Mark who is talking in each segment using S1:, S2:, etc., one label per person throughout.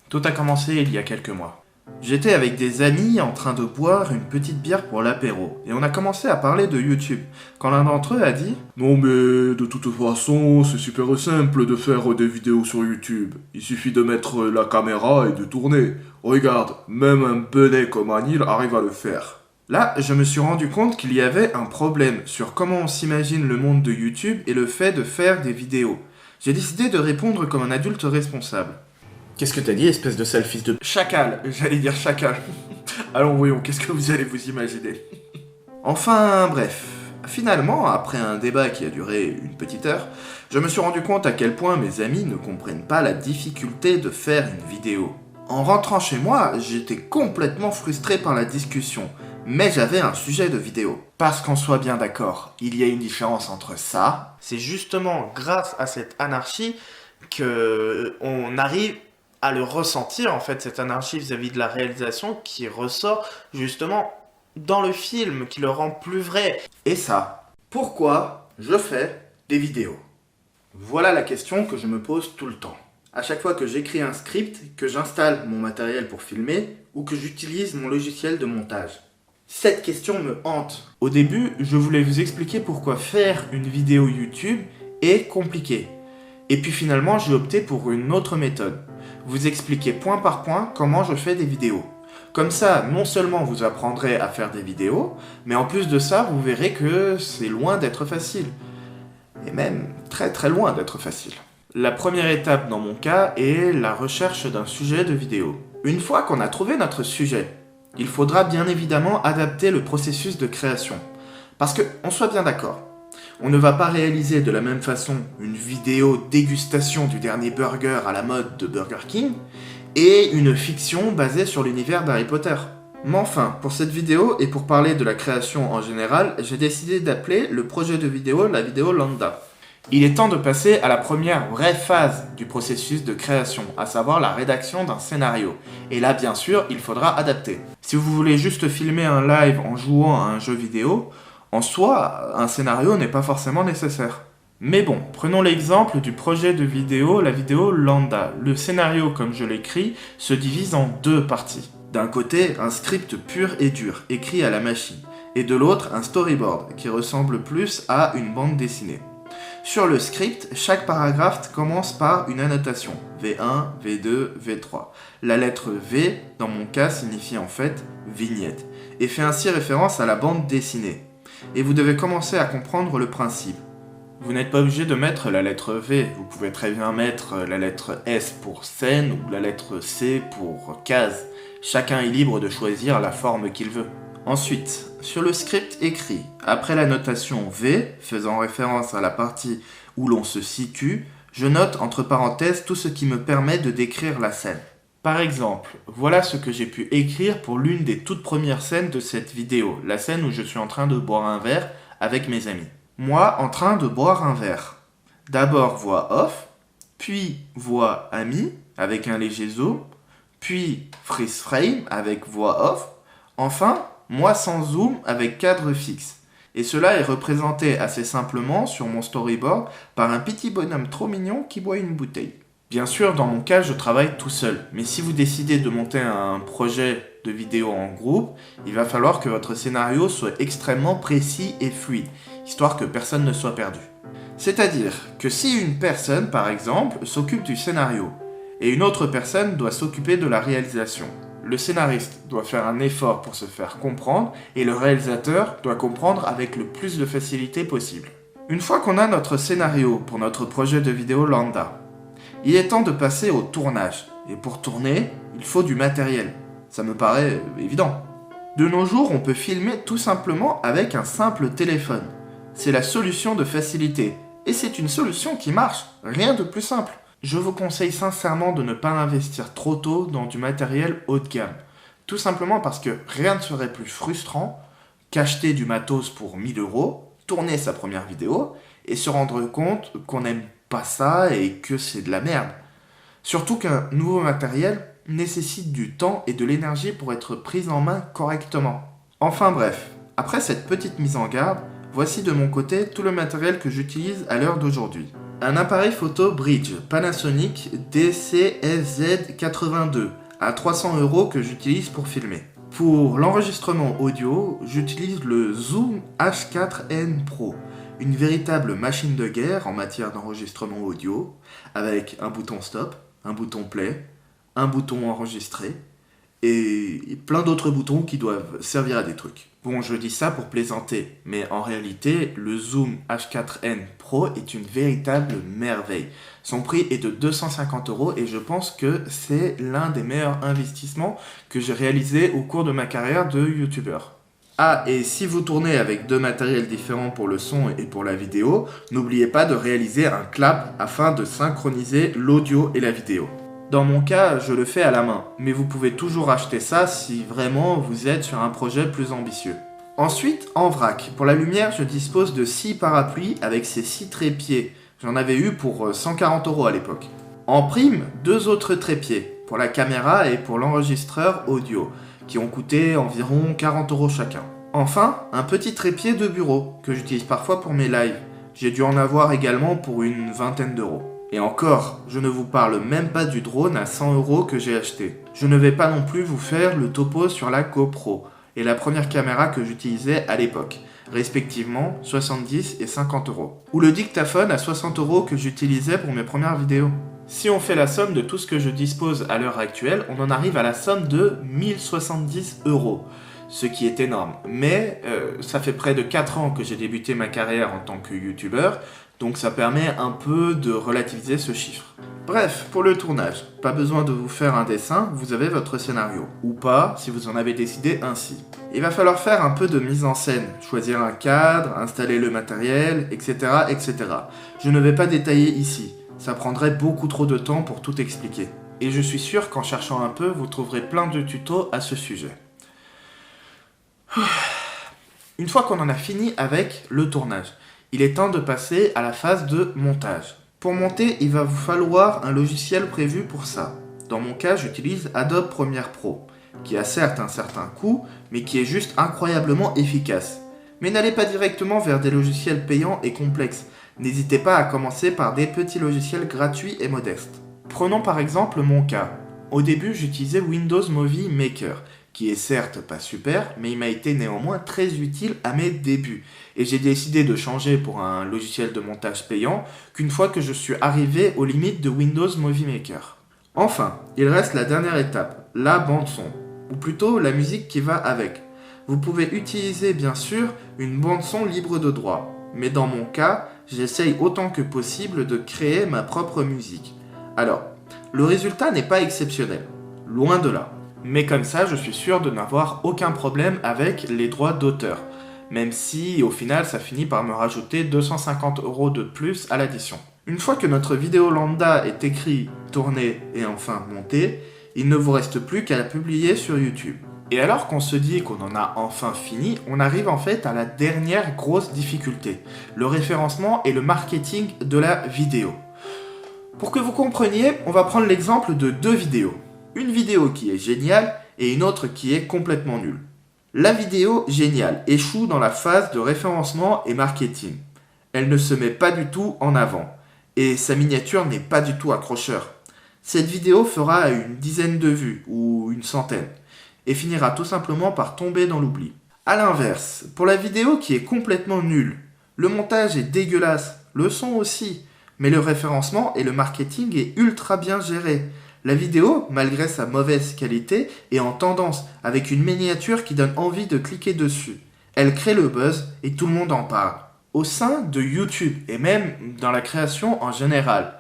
S1: Tout a commencé il y a quelques mois. J'étais avec des amis en train de boire une petite bière pour l'apéro, et on a commencé à parler de YouTube, quand l'un d'entre eux a dit
S2: Non mais de toute façon, c'est super simple de faire des vidéos sur YouTube. Il suffit de mettre la caméra et de tourner. Regarde, même un benet comme Anil arrive à le faire.
S1: Là, je me suis rendu compte qu'il y avait un problème sur comment on s'imagine le monde de YouTube et le fait de faire des vidéos. J'ai décidé de répondre comme un adulte responsable.
S2: Qu'est-ce que t'as dit, espèce de sale fils de...
S1: Chacal, j'allais dire chacal. Allons voyons, qu'est-ce que vous allez vous imaginer? Enfin bref, finalement, après un débat qui a duré une petite heure, je me suis rendu compte à quel point mes amis ne comprennent pas la difficulté de faire une vidéo. En rentrant chez moi, j'étais complètement frustré par la discussion, mais j'avais un sujet de vidéo. Parce qu'on soit bien d'accord, il y a une différence entre ça. C'est justement grâce à cette anarchie que on arrive à le ressentir, en fait, cette anarchie vis-à-vis de la réalisation qui ressort justement dans le film, qui le rend plus vrai. Et ça, pourquoi je fais des vidéos? Voilà la question que je me pose tout le temps. À chaque fois que j'écris un script, que j'installe mon matériel pour filmer, ou que j'utilise mon logiciel de montage. Cette question me hante. Au début, je voulais vous expliquer pourquoi faire une vidéo YouTube est compliqué. Et puis finalement, j'ai opté pour une autre méthode. Vous expliquer point par point comment je fais des vidéos. Comme ça, non seulement vous apprendrez à faire des vidéos, mais en plus de ça, vous verrez que c'est loin d'être facile. Et même très très loin d'être facile. La première étape dans mon cas est la recherche d'un sujet de vidéo. Une fois qu'on a trouvé notre sujet, il faudra bien évidemment adapter le processus de création. Parce que, on soit bien d'accord, on ne va pas réaliser de la même façon une vidéo dégustation du dernier burger à la mode de Burger King et une fiction basée sur l'univers d'Harry Potter. Mais enfin, pour cette vidéo et pour parler de la création en général, j'ai décidé d'appeler le projet de vidéo la vidéo lambda. Il est temps de passer à la première vraie phase du processus de création, à savoir la rédaction d'un scénario. Et là, bien sûr, il faudra adapter. Si vous voulez juste filmer un live en jouant à un jeu vidéo, en soi, un scénario n'est pas forcément nécessaire. Mais bon, prenons l'exemple du projet de vidéo, la vidéo lambda. Le scénario, comme je l'écris, se divise en deux parties. D'un côté, un script pur et dur, écrit à la machine, et de l'autre, un storyboard, qui ressemble plus à une bande dessinée. Sur le script, chaque paragraphe commence par une annotation, V1, V2, V3. La lettre V, dans mon cas, signifie en fait vignette, et fait ainsi référence à la bande dessinée. Et vous devez commencer à comprendre le principe. Vous n'êtes pas obligé de mettre la lettre V, vous pouvez très bien mettre la lettre S pour scène ou la lettre C pour case. Chacun est libre de choisir la forme qu'il veut. Ensuite, sur le script écrit, après la notation V, faisant référence à la partie où l'on se situe, je note entre parenthèses tout ce qui me permet de décrire la scène. Par exemple, voilà ce que j'ai pu écrire pour l'une des toutes premières scènes de cette vidéo, la scène où je suis en train de boire un verre avec mes amis. Moi, en train de boire un verre. D'abord voix off, puis voix ami avec un léger zoom, puis freeze frame avec voix off, enfin moi sans zoom avec cadre fixe. Et cela est représenté assez simplement sur mon storyboard par un petit bonhomme trop mignon qui boit une bouteille. Bien sûr, dans mon cas, je travaille tout seul, mais si vous décidez de monter un projet de vidéo en groupe, il va falloir que votre scénario soit extrêmement précis et fluide, histoire que personne ne soit perdu. C'est-à-dire que si une personne, par exemple, s'occupe du scénario, et une autre personne doit s'occuper de la réalisation, le scénariste doit faire un effort pour se faire comprendre et le réalisateur doit comprendre avec le plus de facilité possible. Une fois qu'on a notre scénario pour notre projet de vidéo lambda, il est temps de passer au tournage. Et pour tourner, il faut du matériel. Ça me paraît évident. De nos jours, on peut filmer tout simplement avec un simple téléphone. C'est la solution de facilité. Et c'est une solution qui marche. Rien de plus simple. Je vous conseille sincèrement de ne pas investir trop tôt dans du matériel haut de gamme. Tout simplement parce que rien ne serait plus frustrant qu'acheter du matos pour 1000 €, tourner sa première vidéo et se rendre compte qu'on n'aime pas ça et que c'est de la merde. Surtout qu'un nouveau matériel nécessite du temps et de l'énergie pour être pris en main correctement. Enfin bref, après cette petite mise en garde, Voici de mon côté tout le matériel que j'utilise à l'heure d'aujourd'hui. Un appareil photo Bridge Panasonic DCSZ82 à 300 € que j'utilise pour filmer. Pour l'enregistrement audio, j'utilise le Zoom H4n Pro, une véritable machine de guerre en matière d'enregistrement audio, avec un bouton stop, un bouton play, un bouton enregistrer, et plein d'autres boutons qui doivent servir à des trucs. Bon, je dis ça pour plaisanter, mais en réalité, le Zoom H4n Pro est une véritable merveille. Son prix est de 250 € et je pense que c'est l'un des meilleurs investissements que j'ai réalisé au cours de ma carrière de youtubeur. Ah, et si vous tournez avec deux matériels différents pour le son et pour la vidéo, n'oubliez pas de réaliser un clap afin de synchroniser l'audio et la vidéo. Dans mon cas, je le fais à la main, mais vous pouvez toujours acheter ça si vraiment vous êtes sur un projet plus ambitieux. Ensuite, en vrac, pour la lumière, je dispose de 6 parapluies avec ces 6 trépieds. J'en avais eu pour 140 € à l'époque. En prime, 2 autres trépieds, pour la caméra et pour l'enregistreur audio, qui ont coûté environ 40 € chacun. Enfin, un petit trépied de bureau, que j'utilise parfois pour mes lives. J'ai dû en avoir également pour une vingtaine d'euros. Et encore, je ne vous parle même pas du drone à 100 € que j'ai acheté. Je ne vais pas non plus vous faire le topo sur la GoPro et la première caméra que j'utilisais à l'époque, respectivement 70 et 50 €. Ou le dictaphone à 60 € que j'utilisais pour mes premières vidéos. Si on fait la somme de tout ce que je dispose à l'heure actuelle, on en arrive à la somme de 1070 €. Ce qui est énorme. Mais ça fait près de 4 ans que j'ai débuté ma carrière en tant que youtubeur, donc ça permet un peu de relativiser ce chiffre. Bref, pour le tournage, pas besoin de vous faire un dessin, vous avez votre scénario. Ou pas, si vous en avez décidé ainsi. Il va falloir faire un peu de mise en scène, choisir un cadre, installer le matériel, etc., etc. Je ne vais pas détailler ici, ça prendrait beaucoup trop de temps pour tout expliquer. Et je suis sûr qu'en cherchant un peu, vous trouverez plein de tutos à ce sujet. Une fois qu'on en a fini avec le tournage, il est temps de passer à la phase de montage. Pour monter, il va vous falloir un logiciel prévu pour ça. Dans mon cas, j'utilise Adobe Premiere Pro, qui a certes un certain coût, mais qui est juste incroyablement efficace. Mais n'allez pas directement vers des logiciels payants et complexes. N'hésitez pas à commencer par des petits logiciels gratuits et modestes. Prenons par exemple mon cas. Au début, j'utilisais Windows Movie Maker, qui est certes pas super, mais il m'a été néanmoins très utile à mes débuts. Et j'ai décidé de changer pour un logiciel de montage payant qu'une fois que je suis arrivé aux limites de Windows Movie Maker. Enfin, il reste la dernière étape, la bande-son, ou plutôt la musique qui va avec. Vous pouvez utiliser bien sûr une bande-son libre de droit, mais dans mon cas, j'essaye autant que possible de créer ma propre musique. Alors, le résultat n'est pas exceptionnel, loin de là. Mais comme ça, je suis sûr de n'avoir aucun problème avec les droits d'auteur. Même si, au final, ça finit par me rajouter 250 € de plus à l'addition. Une fois que notre vidéo lambda est écrite, tournée et enfin montée, il ne vous reste plus qu'à la publier sur YouTube. Et alors qu'on se dit qu'on en a enfin fini, on arrive en fait à la dernière grosse difficulté, le référencement et le marketing de la vidéo. Pour que vous compreniez, on va prendre l'exemple de 2 vidéos. Une vidéo qui est géniale et une autre qui est complètement nulle. La vidéo géniale échoue dans la phase de référencement et marketing. Elle ne se met pas du tout en avant et sa miniature n'est pas du tout accrocheur. Cette vidéo fera une dizaine de vues ou une centaine et finira tout simplement par tomber dans l'oubli. A l'inverse, pour la vidéo qui est complètement nulle, le montage est dégueulasse, le son aussi, mais le référencement et le marketing est ultra bien géré. La vidéo, malgré sa mauvaise qualité, est en tendance, avec une miniature qui donne envie de cliquer dessus. Elle crée le buzz et tout le monde en parle. Au sein de YouTube, et même dans la création en général,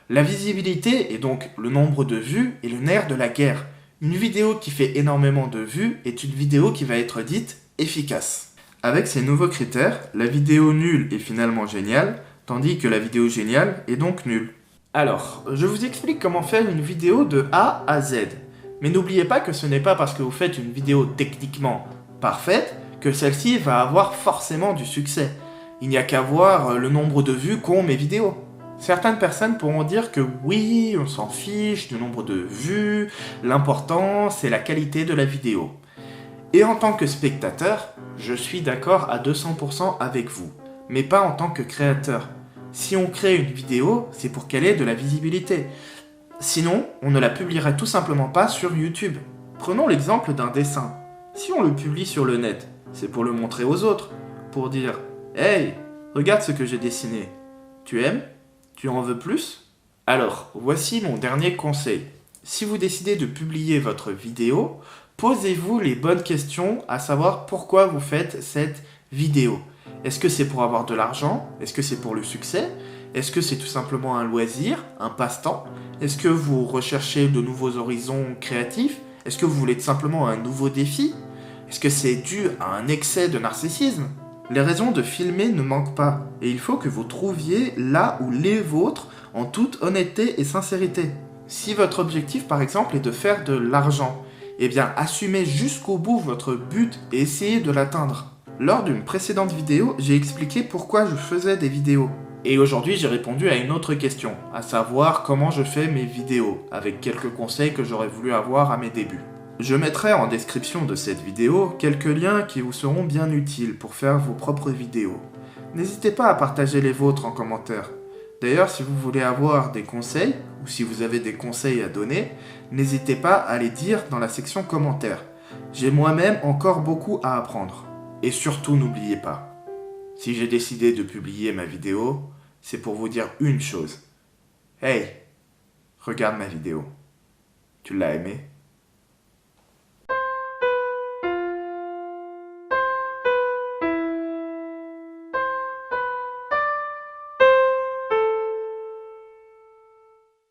S1: la visibilité, et donc le nombre de vues, est le nerf de la guerre. Une vidéo qui fait énormément de vues est une vidéo qui va être dite efficace. Avec ces nouveaux critères, la vidéo nulle est finalement géniale, tandis que la vidéo géniale est donc nulle. Alors, je vous explique comment faire une vidéo de A à Z. Mais n'oubliez pas que ce n'est pas parce que vous faites une vidéo techniquement parfaite que celle-ci va avoir forcément du succès. Il n'y a qu'à voir le nombre de vues qu'ont mes vidéos. Certaines personnes pourront dire que oui, on s'en fiche du nombre de vues, l'important c'est la qualité de la vidéo. Et en tant que spectateur, je suis d'accord à 200% avec vous, mais pas en tant que créateur. Si on crée une vidéo, c'est pour qu'elle ait de la visibilité. Sinon, on ne la publierait tout simplement pas sur YouTube. Prenons l'exemple d'un dessin. Si on le publie sur le net, c'est pour le montrer aux autres, pour dire « Hey, regarde ce que j'ai dessiné. Tu aimes? Tu en veux plus ?» Alors, voici mon dernier conseil. Si vous décidez de publier votre vidéo, posez-vous les bonnes questions, à savoir pourquoi vous faites cette vidéo. Est-ce que c'est pour avoir de l'argent? Est-ce que c'est pour le succès? Est-ce que c'est tout simplement un loisir, un passe-temps? Est-ce que vous recherchez de nouveaux horizons créatifs? Est-ce que vous voulez tout simplement un nouveau défi? Est-ce que c'est dû à un excès de narcissisme? Les raisons de filmer ne manquent pas, et il faut que vous trouviez là où les vôtres en toute honnêteté et sincérité. Si votre objectif par exemple est de faire de l'argent, eh bien assumez jusqu'au bout votre but et essayez de l'atteindre. Lors d'une précédente vidéo, j'ai expliqué pourquoi je faisais des vidéos. Et aujourd'hui, j'ai répondu à une autre question, à savoir comment je fais mes vidéos, avec quelques conseils que j'aurais voulu avoir à mes débuts. Je mettrai en description de cette vidéo quelques liens qui vous seront bien utiles pour faire vos propres vidéos. N'hésitez pas à partager les vôtres en commentaire. D'ailleurs, si vous voulez avoir des conseils, ou si vous avez des conseils à donner, n'hésitez pas à les dire dans la section commentaires. J'ai moi-même encore beaucoup à apprendre. Et surtout, n'oubliez pas, si j'ai décidé de publier ma vidéo, c'est pour vous dire une chose. Hey, regarde ma vidéo. Tu l'as aimée ?